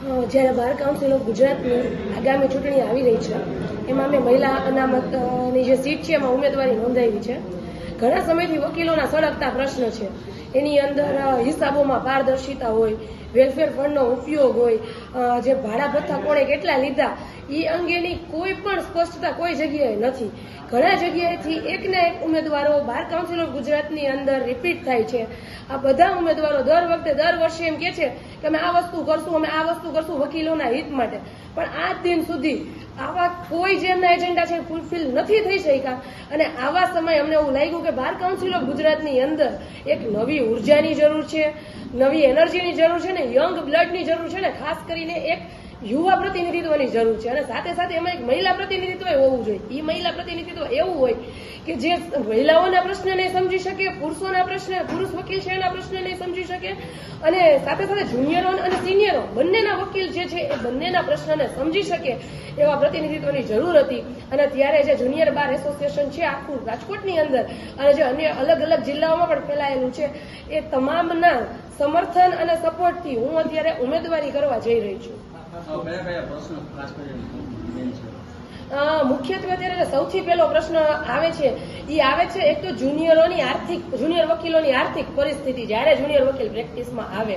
જ્યારે bar council of ગુજરાતની આગામી ચૂંટણી આવી રહી છે એમાં અમે મહિલા અનામતની જે સીટ છે એમાં ઉમેદવારી નોંધાવી છે. ઘણા સમયથી વકીલોના સળગતા પ્રશ્ન છે. એની અંદર હિસાબોમાં પારદર્શિતા હોય, વેલફેર ફંડનો ઉપયોગ હોય, જે ભાડા ભથ્થા કોણે કેટલા લીધા એ અંગેની કોઈ પણ સ્પષ્ટતા કોઈ જગ્યાએ નથી. ઘણા જગ્યાએથી એકને એક ઉમેદવારો બાર કાઉન્સિલ ઓફ ગુજરાતની અંદર રિપીટ થાય છે. આ બધા ઉમેદવારો દર વર્ષે એમ કે છે કે અમે આ વસ્તુ કરશું વકીલોના હિત માટે, પણ આજ દિન સુધી આવા કોઈ જે એમના એજન્ડા છે ફૂલફિલ નથી થઈ શક્યા. અને આવા સમય અમને એવું લાગ્યું કે બાર કાઉન્સિલ ઓફ ગુજરાતની અંદર એક નવી ઉર્જાની જરૂર છે, નવી એનર્જીની જરૂર છે, ને યંગ બ્લડની જરૂર છે, ને ખાસ કરીને એક યુવા પ્રતિનિધિત્વની જરૂર છે. અને સાથે સાથે એમાં એક મહિલા પ્રતિનિધિત્વ હોવું જોઈએ. એ મહિલા પ્રતિનિધિત્વ એવું હોય કે જે મહિલાઓના પ્રશ્નને સમજી શકે, પુરુષ વકીલ છે એના પ્રશ્નને સમજી શકે, અને સાથે સાથે જુનિયરો અને સિનિયરો બંનેના વકીલ જે છે એ બંનેના પ્રશ્નને સમજી શકે એવા પ્રતિનિધિત્વની જરૂર હતી. અને ત્યારે જે જુનિયર બાર એસોસિએશન છે આખું રાજકોટની અંદર અને જે અન્ય અલગ અલગ જિલ્લાઓમાં પણ ફેલાયેલું છે એ તમામના સમર્થન અને સપોર્ટથી હું અત્યારે ઉમેદવારી કરવા જઈ રહી છું. મુખ્યત્વે અત્યારે સૌથી પહેલો પ્રશ્ન આવે છે એક તો જુનિયર વકીલોની આર્થિક પરિસ્થિતિ. જ્યારે જુનિયર વકીલ પ્રેક્ટિસમાં આવે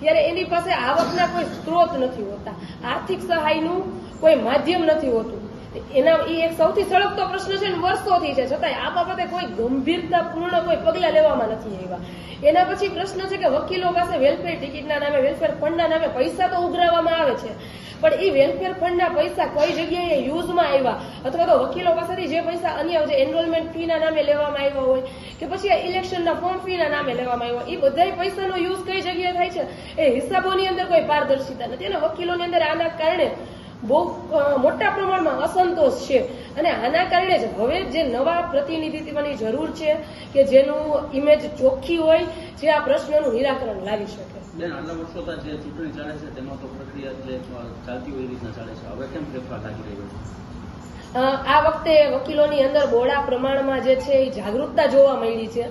ત્યારે એની પાસે આવકના કોઈ સ્ત્રોત નથી હોતા, આર્થિક સહાયનું કોઈ માધ્યમ નથી હોતું. એ એક સૌથી સળગતો પ્રશ્ન છે, વર્ષોથી છે, છતાંય આ બાબતે કોઈ ગંભીરતાપૂર્ણ કોઈ પગલાં લેવામાં નથી આવ્યા. એના પછી પ્રશ્ન છે કે વકીલો પાસે વેલફેર ટિકિટના નામે, વેલફેર ફંડના નામે પૈસા તો ઉઘરાવવામાં આવે છે, પણ એ વેલફેર ફંડના પૈસા કઈ જગ્યાએ યુઝમાં આવ્યા, અથવા તો વકીલો પાસેથી જે પૈસા અન્ય જે એનરોલમેન્ટ ફીના નામે લેવામાં આવ્યા હોય કે પછી ઇલેક્શનના ફોર્મ ફીના નામે લેવામાં આવ્યા, એ બધા પૈસાનો યુઝ કઈ જગ્યાએ થાય છે એ હિસાબોની અંદર કોઈ પારદર્શિતા નથી. અને વકીલોની અંદર આના કારણે બહુ મોટા પ્રમાણમાં અસંતોષ છે. અને આના કારણે જ હવે જે નવા પ્રતિનિધિત્વની જરૂર છે કે જેનું ઇમેજ ચોખ્ખી હોય, જે આ પ્રશ્નનું નિરાકરણ લાવી શકે. આટલા વર્ષોથી જે ચૂંટણી ચાલે છે તેમાં તો પ્રક્રિયા જે ચાલતી હોય એ રીતના ચાલે છે, હવે કેમ ફેરફાર લાગી રહ્યો છે? આ વખતે વકીલોની અંદર બહોળા પ્રમાણમાં જે છે એ જાગૃતતા જોવા મળી છે.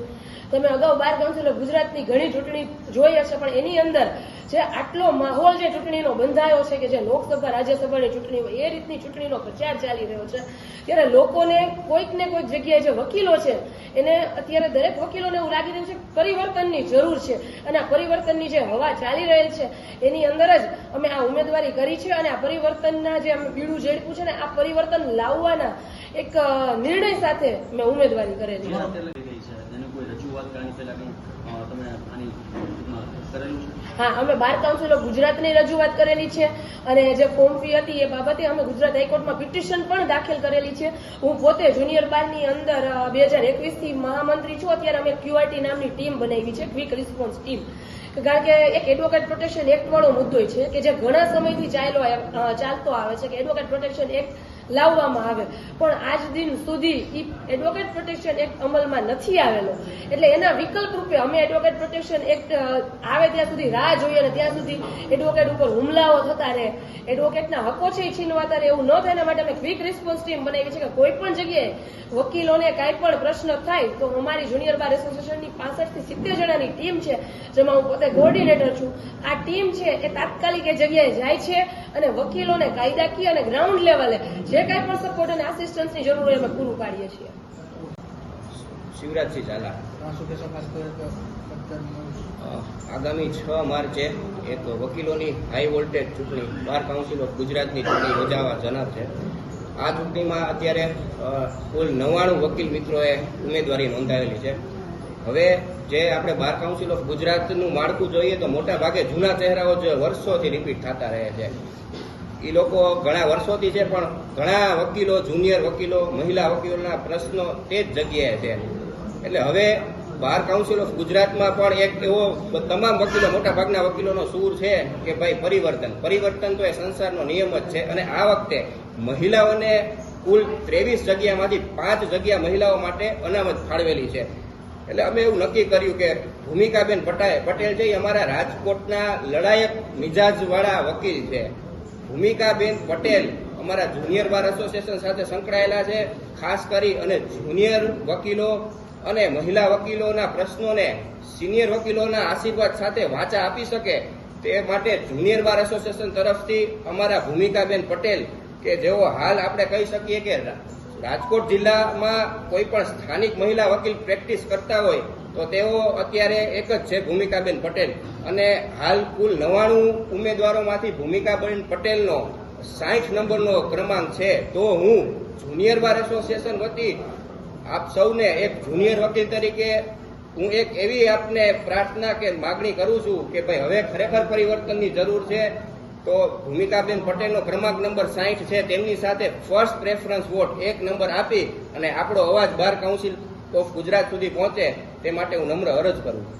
તમે અગાઉ બાર કાઉન્સિલ ઓફ ગુજરાતની ઘણી ચૂંટણી જોઈ હશે, પણ એની અંદર જે આટલો માહોલ જે ચૂંટણીનો બંધાયો છે કે જે લોકસભા રાજ્યસભાની ચૂંટણી હોય એ રીતની ચૂંટણીનો પ્રચાર ચાલી રહ્યો છે, ત્યારે લોકોને કોઈક ને કોઈક જગ્યાએ જે વકીલો છે એને અત્યારે દરેક વકીલોને એવું લાગી રહ્યું છે પરિવર્તનની જરૂર છે. અને આ પરિવર્તનની જે હવા ચાલી રહેલ છે એની અંદર જ અમે આ ઉમેદવારી કરી છે. અને આ પરિવર્તનના જે અમે બીડું ઝડપ્યું છે ને આ પરિવર્તન લાવવાના એક નિર્ણય સાથે મેં ઉમેદવારી કરેલી છે. હા, અમે બાર કાઉન્સિલ ઓફ ગુજરાતની રજૂઆત કરેલી છે. અને જે ફોર્મ ફી હતી એ બાબતે અમે ગુજરાત હાઈકોર્ટમાં પિટિશન પણ દાખલ કરેલી છે. હું પોતે જુનિયર બારની અંદર 2021થી મહામંત્રી છું. અત્યારે અમે ક્યુઆરટી નામની ટીમ બનાવી છે, ક્વિક રિસ્પોન્સ ટીમ. કારણ કે એક એડવોકેટ પ્રોટેક્શન એક્ટ વાળો મુદ્દો છે કે જે ઘણા સમયથી ચાલતો આવે છે કે એડવોકેટ પ્રોટેક્શન એક્ટ લાવવામાં આવે, પણ આજ દિન સુધી એડવોકેટ પ્રોટેક્શન એક્ટ અમલમાં નથી આવેલો. એટલે એના વિકલ્પ રૂપે અમે એડવોકેટ પ્રોટેક્શન એક્ટ આવે ત્યાં સુધી રાહ જોઈએ અને ત્યાં સુધી એડવોકેટ ઉપર હુમલાઓ થતા રહે, એડવોકેટના હકો છે એ છીનવાતા રહે, એવું ન થાય એના માટે અમે ક્વિક રિસ્પોન્સ ટીમ બનાવી છે કે કોઈ પણ જગ્યાએ વકીલોને કાંઈ પણ પ્રશ્ન થાય તો અમારી જુનિયર બાર એસોસિએશનની 65 થી 70 જણાની ટીમ છે, જેમાં હું પોતે કોઓર્ડિનેટર છું. આ ટીમ છે એ તાત્કાલિક એ જગ્યાએ જાય છે અને વકીલોને કાયદાકીય અને ગ્રાઉન્ડ લેવલે જે કાંઈ પણ સપોર્ટ અને આસિસ્ટન્સની જરૂર હોય અમે પૂરું પાડીએ છીએ. શિવરાજસિંહ ઝાલા. આગામી 6 માર્ચે એક વકીલોની હાઈ વોલ્ટેજ ચૂંટણી બાર કાઉન્સિલ ઓફ ગુજરાતની ચૂંટણી યોજાવા જનાર છે. આ ચૂંટણીમાં અત્યારે કુલ 99 વકીલ મિત્રોએ ઉમેદવારી નોંધાવેલી છે. હવે જે આપણે બાર કાઉન્સિલ ઓફ ગુજરાતનું માળખું જોઈએ તો મોટા ભાગે જૂના ચહેરાઓ જે વર્ષોથી રિપીટ થતા રહે છે. એ લોકો ઘણા વર્ષોથી છે, પણ ઘણા વકીલો, જુનિયર વકીલો, મહિલા વકીલોના પ્રશ્નો તે જ જગ્યાએ છે. એટલે હવે બાર કાઉન્સિલ ઓફ ગુજરાતમાં પણ એક એવો તમામ વકીલો, મોટા ભાગના વકીલોનો સૂર છે કે ભાઈ પરિવર્તન તો એ સંસારનો નિયમ જ છે. અને આ વખતે મહિલાઓને કુલ 23 જગ્યામાંથી 5 જગ્યા મહિલાઓ માટે અનામત ફાળવેલી છે. એટલે અમે એવું નક્કી કર્યું કે ભૂમિકાબેન પટેલ છે, અમારા રાજકોટના લડાયક મિજાજવાળા વકીલ છે. ભૂમિકાબેન પટેલ અમારા જુનિયર બાર એસોસિએશન સાથે સંકળાયેલા છે. ખાસ કરી અને જુનિયર વકીલો અને મહિલા વકીલોના પ્રશ્નોને સિનિયર વકીલોના આશીર્વાદ સાથે વાચા આપી શકે તે માટે જુનિયર બાર એસોસિએશન તરફથી અમારા ભૂમિકાબેન પટેલ કે જેઓ હાલ આપણે કહી શકીએ કે રાજકોટ જિલ્લામાં કોઈ પણ સ્થાનિક મહિલા વકીલ પ્રેક્ટિસ કરતા હોય તો તેઓ અત્યારે એક જ છે, ભૂમિકાબેન પટેલ. અને હાલ કુલ 99 ઉમેદવારોમાંથી ભૂમિકાબેન પટેલનો 60 નંબરનો ક્રમાંક છે. તો હું જુનિયર બાર એસોસિએશન વતી આપ સૌને એક જુનિયર વકીલ તરીકે હું એક એવી આપને પ્રાર્થના કે માગણી કરું છું કે ભાઈ હવે ખરેખર પરિવર્તનની જરૂર છે. તો ભૂમિકાબેન પટેલનો ક્રમાંક નંબર 60 છે, તેમની સાથે ફર્સ્ટ પ્રેફરન્સ વોટ 1 નંબર આપી અને આપણો અવાજ બાર કાઉન્સિલ ઓફ ગુજરાત સુધી પહોંચે તે માટે હું નમ્ર અરજ કરું છું.